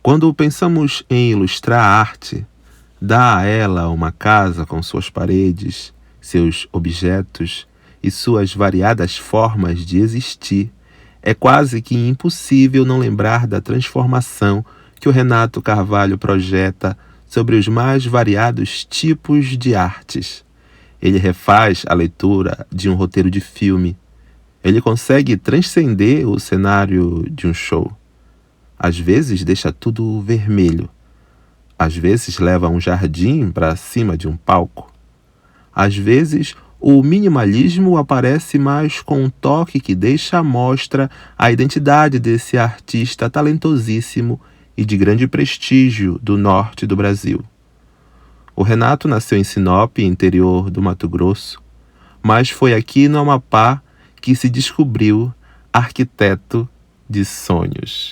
Quando pensamos em ilustrar a arte, dar a ela uma casa com suas paredes, seus objetos e suas variadas formas de existir, é quase que impossível não lembrar da transformação que o Renato Carvalho projeta sobre os mais variados tipos de artes. Ele refaz a leitura de um roteiro de filme. Ele consegue transcender o cenário de um show. Às vezes deixa tudo vermelho. Às vezes leva um jardim para cima de um palco. Às vezes o minimalismo aparece mais com um toque que deixa à mostra a identidade desse artista talentosíssimo e de grande prestígio do norte do Brasil. O Renato nasceu em Sinop, interior do Mato Grosso, mas foi aqui no Amapá que se descobriu arquiteto de sonhos.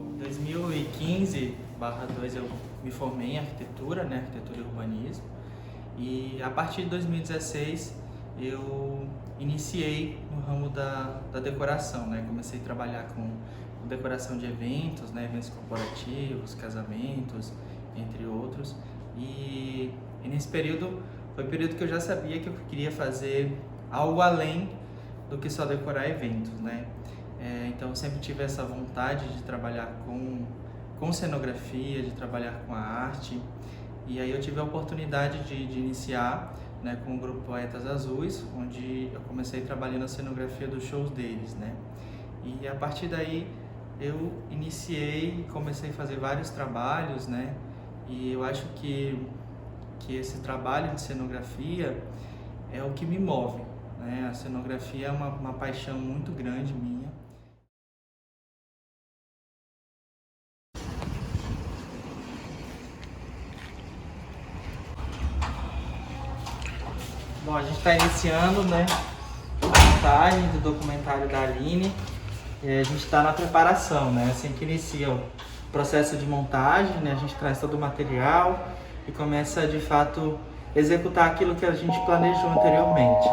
Em 2015/2 eu me formei em arquitetura, né, arquitetura e urbanismo, e a partir de 2016 eu iniciei no ramo da decoração, né, comecei a trabalhar com decoração de eventos, né, eventos corporativos, casamentos, entre outros, e nesse período foi o período que eu já sabia que eu queria fazer algo além do que só decorar eventos, né. Então eu sempre tive essa vontade de trabalhar com cenografia, de trabalhar com a arte, e aí eu tive a oportunidade de iniciar, né, com o grupo Poetas Azuis, onde eu comecei trabalhando a cenografia dos shows deles, né, e a partir daí eu iniciei e comecei a fazer vários trabalhos, né, e eu acho que esse trabalho de cenografia é o que me move, né, a cenografia é uma paixão muito grande minha. Bom, a gente está iniciando, né, a montagem do documentário da Aline. A gente está na preparação, né, assim que inicia o processo de montagem, né, a gente traz todo o material e começa de fato executar aquilo que a gente planejou anteriormente.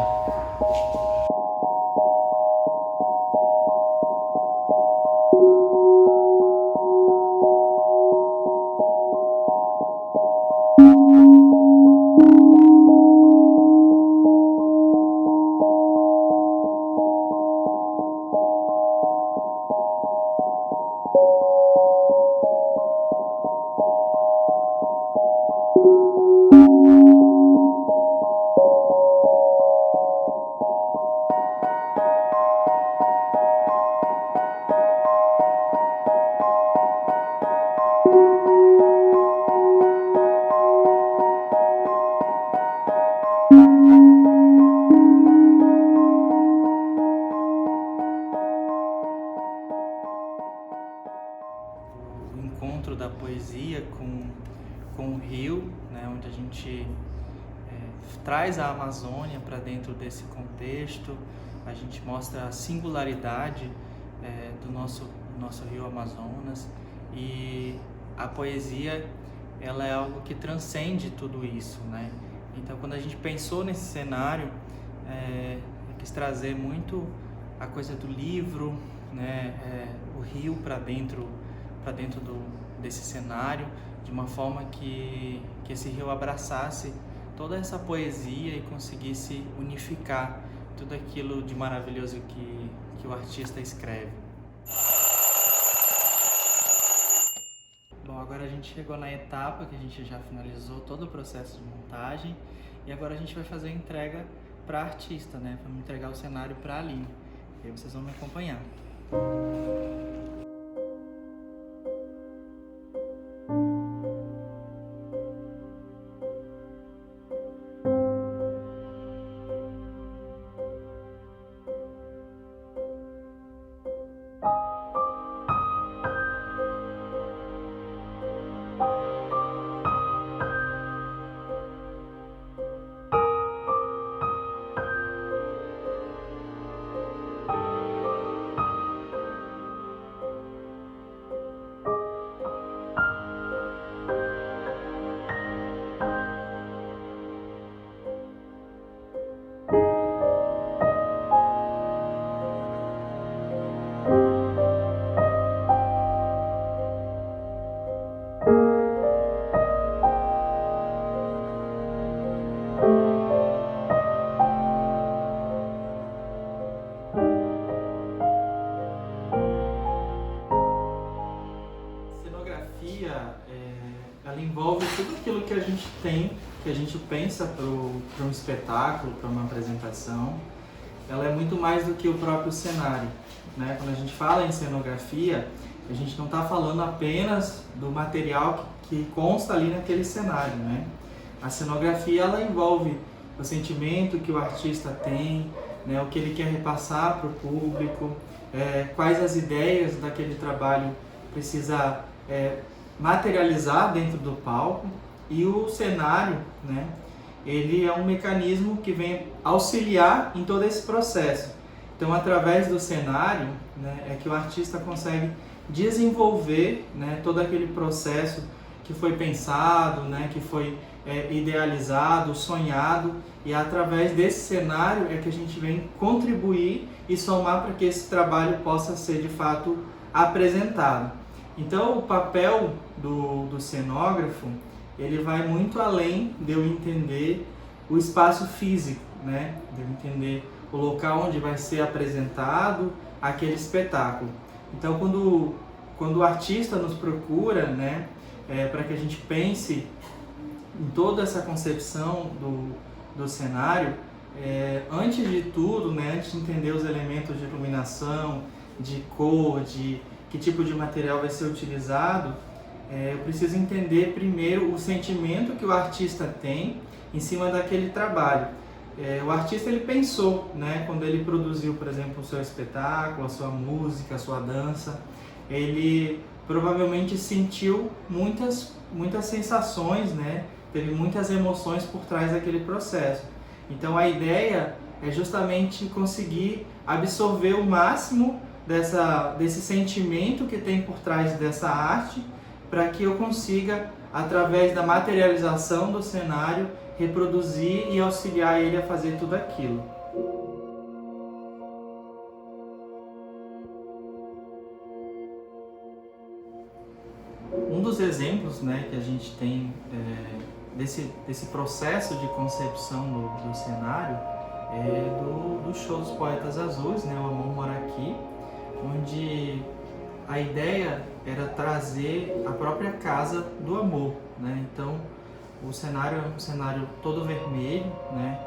Encontro da poesia com o rio, né, onde a gente traz a Amazônia para dentro desse contexto, a gente mostra a singularidade do nosso rio Amazonas, e a poesia ela é algo que transcende tudo isso, né? Então, quando a gente pensou nesse cenário, eu quis trazer muito a coisa do livro, né, o rio para para dentro desse cenário, de uma forma que esse rio abraçasse toda essa poesia e conseguisse unificar tudo aquilo de maravilhoso que o artista escreve. Bom, agora a gente chegou na etapa que a gente já finalizou todo o processo de montagem e agora a gente vai fazer a entrega para a artista, né? Vamos entregar o cenário para a Aline. E aí vocês vão me acompanhar. Ela envolve tudo aquilo que a gente tem, que a gente pensa para um espetáculo, para uma apresentação. Ela é muito mais do que o próprio cenário, né? Quando a gente fala em cenografia, a gente não está falando apenas do material que consta ali naquele cenário, né? A cenografia, ela envolve o sentimento que o artista tem, né? O que ele quer repassar para o público, quais as ideias daquele trabalho precisa materializar dentro do palco. E o cenário, né, ele é um mecanismo que vem auxiliar em todo esse processo. Então, através do cenário, né, é que o artista consegue desenvolver, né, todo aquele processo que foi pensado, né, que foi idealizado, sonhado, e através desse cenário é que a gente vem contribuir e somar para que esse trabalho possa ser de fato apresentado. Então, o papel do cenógrafo, ele vai muito além de eu entender o espaço físico, né? De eu entender o local onde vai ser apresentado aquele espetáculo. Então, quando o artista nos procura, né, para que a gente pense em toda essa concepção do cenário, antes de tudo, né, antes de entender os elementos de iluminação, de cor, de que tipo de material vai ser utilizado, eu preciso entender primeiro o sentimento que o artista tem em cima daquele trabalho. O artista, ele pensou, né, quando ele produziu, por exemplo, o seu espetáculo, a sua música, a sua dança, ele provavelmente sentiu muitas sensações, né, teve muitas emoções por trás daquele processo. Então a ideia é justamente conseguir absorver o máximo desse sentimento que tem por trás dessa arte, para que eu consiga, através da materialização do cenário, reproduzir e auxiliar ele a fazer tudo aquilo. Um dos exemplos, né, que a gente tem desse processo de concepção do cenário é do show dos Poetas Azuis, né, O Amor Mora Aqui, onde a ideia era trazer a própria casa do amor, né? Então, o cenário é um cenário todo vermelho, né?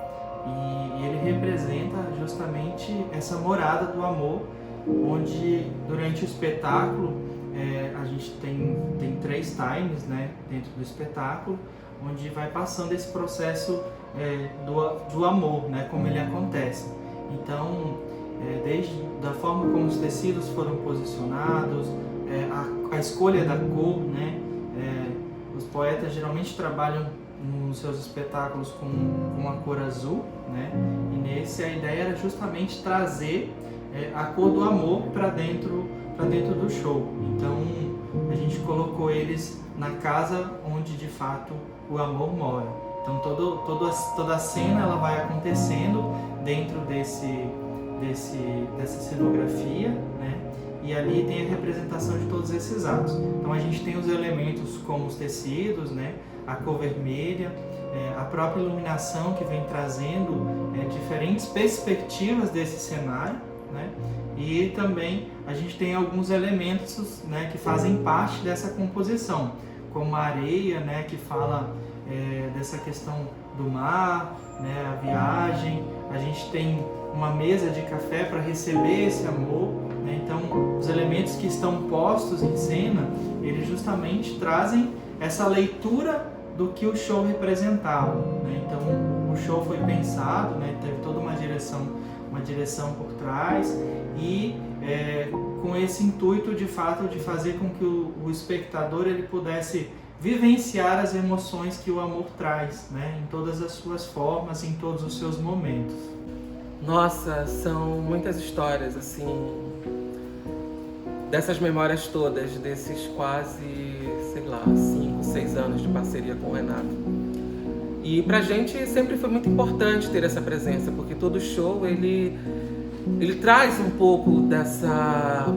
E ele representa justamente essa morada do amor, onde durante o espetáculo a gente tem 3 times, né, dentro do espetáculo, onde vai passando esse processo do amor, né, como ele acontece. Então, desde da forma como os tecidos foram posicionados, a escolha da cor, né? Os poetas geralmente trabalham nos seus espetáculos com a cor azul, né? E nesse a ideia era justamente trazer a cor do amor para dentro do show. Então a gente colocou eles na casa onde de fato o amor mora. Então toda a cena ela vai acontecendo dentro dessa cenografia, né? e ali tem a representação de todos esses atos. Então a gente tem os elementos como os tecidos, né, a cor vermelha, a própria iluminação que vem trazendo diferentes perspectivas desse cenário, né, e também a gente tem alguns elementos, né, que fazem parte dessa composição, como a areia, né, que fala dessa questão do mar, né, a viagem. A gente tem uma mesa de café para receber esse amor, né? Então os elementos que estão postos em cena, eles justamente trazem essa leitura do que o show representava, né? Então o show foi pensado, né, teve toda uma direção por trás e com esse intuito de fato de fazer com que o espectador ele pudesse vivenciar as emoções que o amor traz, né, em todas as suas formas, em todos os seus momentos. Nossa, são muitas histórias, assim, dessas memórias todas, desses quase, sei lá, 5, 6 anos de parceria com o Renato. E pra gente sempre foi muito importante ter essa presença, porque todo show, ele traz um pouco dessa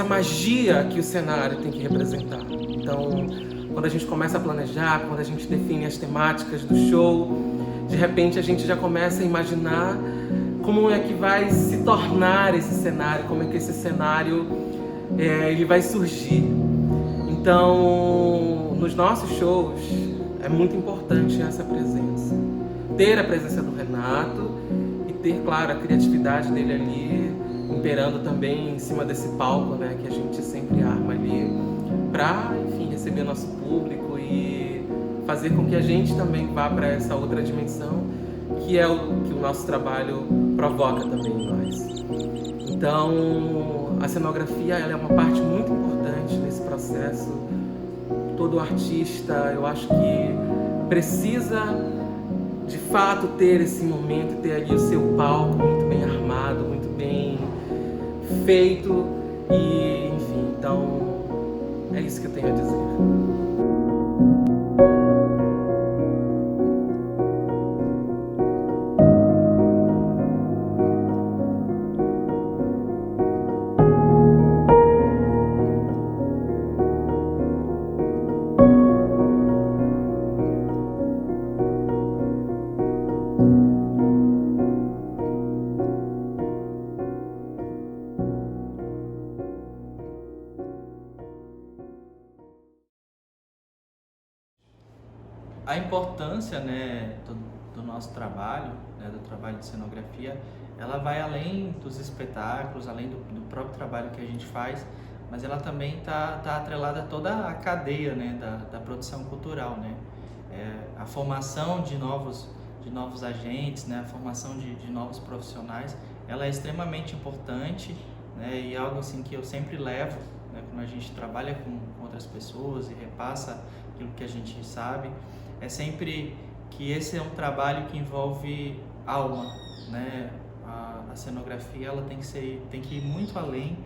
magia que o cenário tem que representar. Então, quando a gente começa a planejar, quando a gente define as temáticas do show, de repente a gente já começa a imaginar como é que vai se tornar esse cenário, como é que esse cenário ele vai surgir. Então, nos nossos shows é muito importante essa presença. Ter a presença do Renato e ter, claro, a criatividade dele ali imperando também em cima desse palco, né, que a gente sempre arma ali para, enfim, receber nosso público e fazer com que a gente também vá para essa outra dimensão, que é o que o nosso trabalho provoca também em nós. Então, a cenografia ela é uma parte muito importante nesse processo. Todo artista, eu acho que precisa, de fato, ter esse momento, ter ali o seu palco muito bem armado, muito bem feito e, enfim, então é isso que eu tenho a dizer. A importância, né, do nosso trabalho, né, do trabalho de cenografia, ela vai além dos espetáculos, além do próprio trabalho que a gente faz, mas ela também tá atrelada a toda a cadeia, né, da produção cultural, né? A formação de novos agentes, né, a formação de novos profissionais, ela é extremamente importante, né, e algo assim que eu sempre levo, né, quando a gente trabalha com outras pessoas e repassa aquilo que a gente sabe, é sempre que esse é um trabalho que envolve alma, né? A cenografia ela tem que ir muito além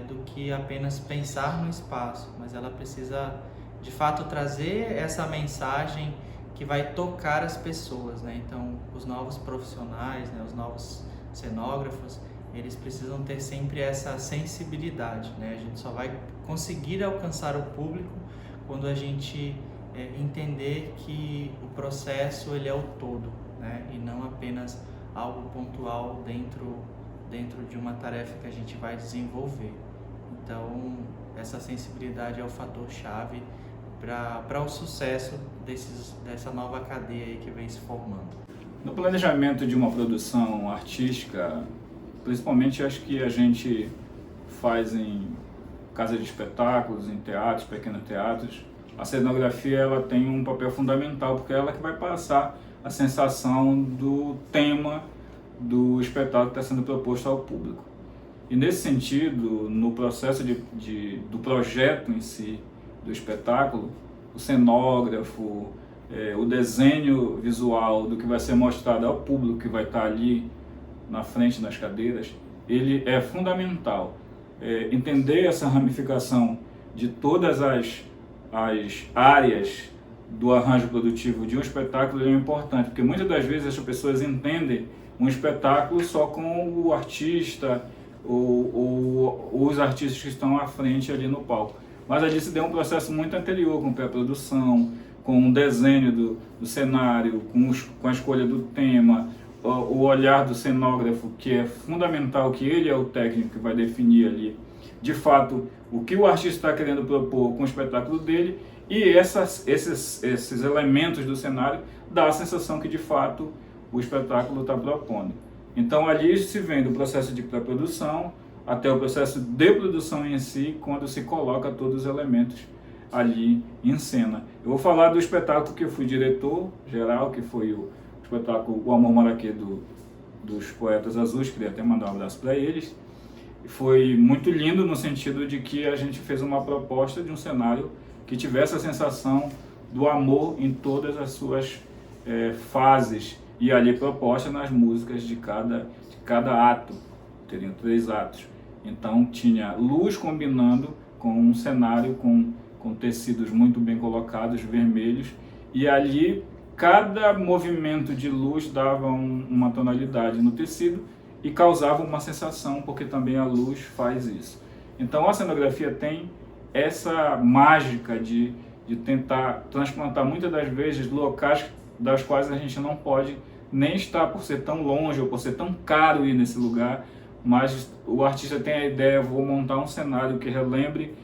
do que apenas pensar no espaço, mas ela precisa de fato trazer essa mensagem que vai tocar as pessoas, né? Então, os novos profissionais, né, os novos cenógrafos, eles precisam ter sempre essa sensibilidade, né? A gente só vai conseguir alcançar o público quando a gente entender que o processo ele é o todo, né? E não apenas algo pontual dentro de uma tarefa que a gente vai desenvolver. Então, essa sensibilidade é o fator chave para o sucesso dessa nova cadeia aí que vem se formando. No planejamento de uma produção artística, principalmente acho que a gente faz em casa de espetáculos, em teatros, pequenos teatros, a cenografia ela tem um papel fundamental, porque é ela que vai passar a sensação do tema do espetáculo que está sendo proposto ao público. E nesse sentido, no processo do projeto em si, do espetáculo, o cenógrafo, o desenho visual do que vai ser mostrado ao público que vai estar ali na frente das cadeiras, ele é fundamental. Entender essa ramificação de todas as áreas do arranjo produtivo de um espetáculo é importante, porque muitas das vezes as pessoas entendem um espetáculo só com o artista, os artistas que estão à frente ali no palco. Mas ali se deu um processo muito anterior, com pré-produção, com o desenho do cenário, com a escolha do tema, o olhar do cenógrafo, que é fundamental, que ele é o técnico que vai definir ali, de fato, o que o artista está querendo propor com o espetáculo dele, e esses elementos do cenário dá a sensação que, de fato, o espetáculo está propondo. Então, ali se vem do processo de pré-produção até o processo de produção em si, quando se coloca todos os elementos ali em cena. Eu vou falar do espetáculo que eu fui diretor geral, que foi o espetáculo O Amor Maraquê dos Poetas Azuis, queria até mandar um abraço para eles. Foi muito lindo no sentido de que a gente fez uma proposta de um cenário que tivesse a sensação do amor em todas as suas fases, e ali proposta nas músicas de cada ato. Teriam 3 atos. Então tinha luz combinando com um cenário com tecidos muito bem colocados, vermelhos, e ali cada movimento de luz dava uma tonalidade no tecido e causava uma sensação, porque também a luz faz isso. Então a cenografia tem essa mágica de tentar transplantar muitas das vezes locais das quais a gente não pode nem estar por ser tão longe ou por ser tão caro ir nesse lugar, mas o artista tem a ideia, vou montar um cenário que relembre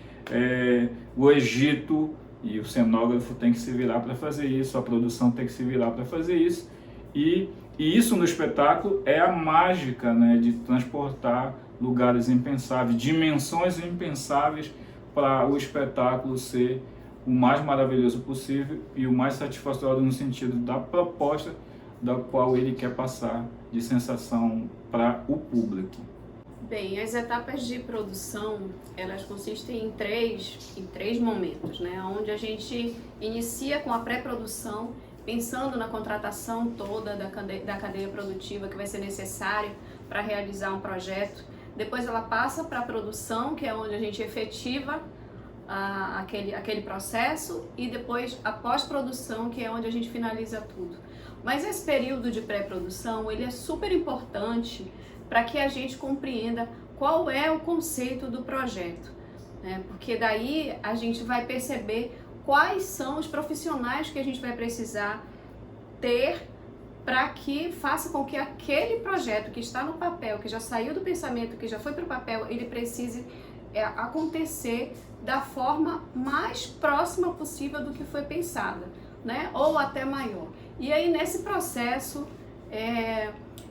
o Egito, e o cenógrafo tem que se virar para fazer isso, a produção tem que se virar para fazer isso, e isso no espetáculo é a mágica, né, de transportar lugares impensáveis, dimensões impensáveis, para o espetáculo ser o mais maravilhoso possível e o mais satisfatório no sentido da proposta da qual ele quer passar de sensação para o público. Bem, as etapas de produção, elas consistem em três momentos, né? Onde a gente inicia com a pré-produção, pensando na contratação toda da cadeia produtiva que vai ser necessária para realizar um projeto. Depois ela passa para a produção, que é onde a gente efetiva aquele processo, e depois a pós-produção, que é onde a gente finaliza tudo. Mas esse período de pré-produção, ele é super importante para que a gente compreenda qual é o conceito do projeto, né? Porque daí a gente vai perceber quais são os profissionais que a gente vai precisar ter para que faça com que aquele projeto que está no papel, que já saiu do pensamento, que já foi para o papel, ele precise acontecer da forma mais próxima possível do que foi pensada, né? Ou até maior. E aí nesse processo,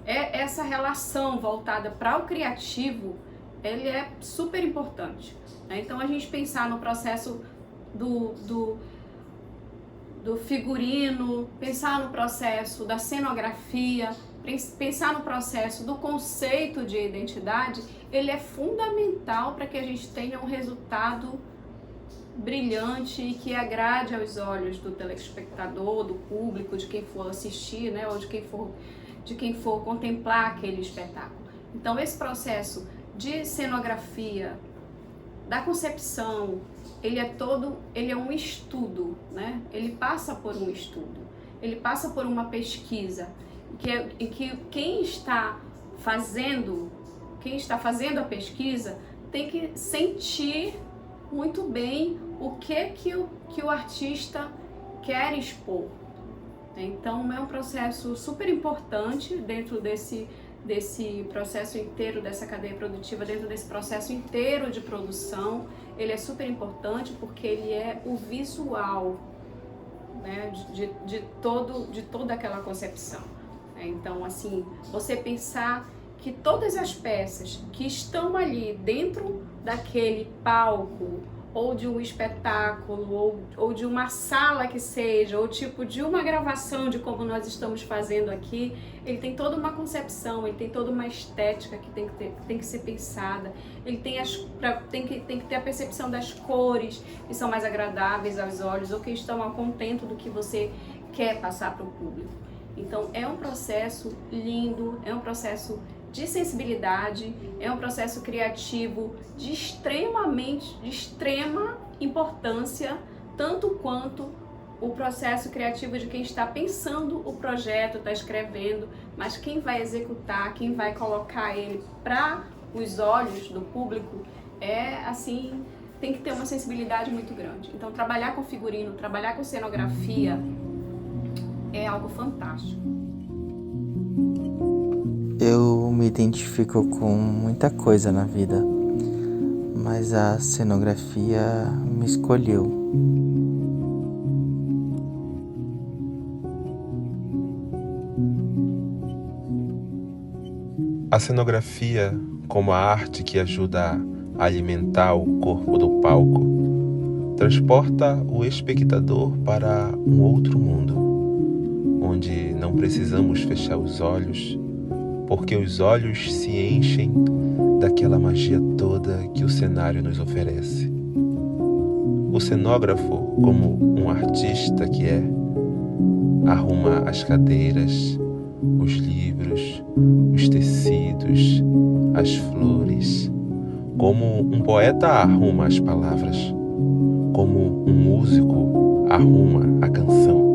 essa relação voltada para o criativo, ele é super importante, né? Então a gente pensar no processo do figurino, pensar no processo da cenografia, pensar no processo do conceito de identidade, ele é fundamental para que a gente tenha um resultado brilhante e que agrade aos olhos do telespectador, do público, de quem for assistir, né, ou de quem for contemplar aquele espetáculo. Então esse processo de cenografia, da concepção, ele é um estudo, né? Ele passa por um estudo, ele passa por uma pesquisa, que quem está fazendo a pesquisa tem que sentir muito bem o que o artista quer expor. Então é um processo super importante dentro desse processo inteiro, dessa cadeia produtiva, dentro desse processo inteiro de produção. Ele é super importante porque ele é o visual, né, de toda aquela concepção. Então, assim, você pensar que todas as peças que estão ali dentro daquele palco, ou de um espetáculo, ou de uma sala que seja, ou tipo de uma gravação de como nós estamos fazendo aqui, ele tem toda uma concepção, ele tem toda uma estética que tem que ser pensada, ele tem que ter a percepção das cores que são mais agradáveis aos olhos, ou que estão ao contento do que você quer passar para o público. Então é um processo lindo, é um processo de sensibilidade, é um processo criativo de extrema importância, tanto quanto o processo criativo de quem está pensando o projeto, está escrevendo, mas quem vai executar, quem vai colocar ele para os olhos do público, assim, tem que ter uma sensibilidade muito grande. Então, trabalhar com figurino, trabalhar com cenografia é algo fantástico. Eu me identifico com muita coisa na vida, mas a cenografia me escolheu. A cenografia, como a arte que ajuda a alimentar o corpo do palco, transporta o espectador para um outro mundo, onde não precisamos fechar os olhos, porque os olhos se enchem daquela magia toda que o cenário nos oferece. O cenógrafo, como um artista que é, arruma as cadeiras, os livros, os tecidos, as flores, como um poeta arruma as palavras, como um músico arruma a canção.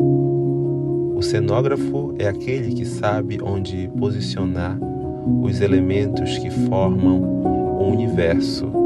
O cenógrafo é aquele que sabe onde posicionar os elementos que formam o universo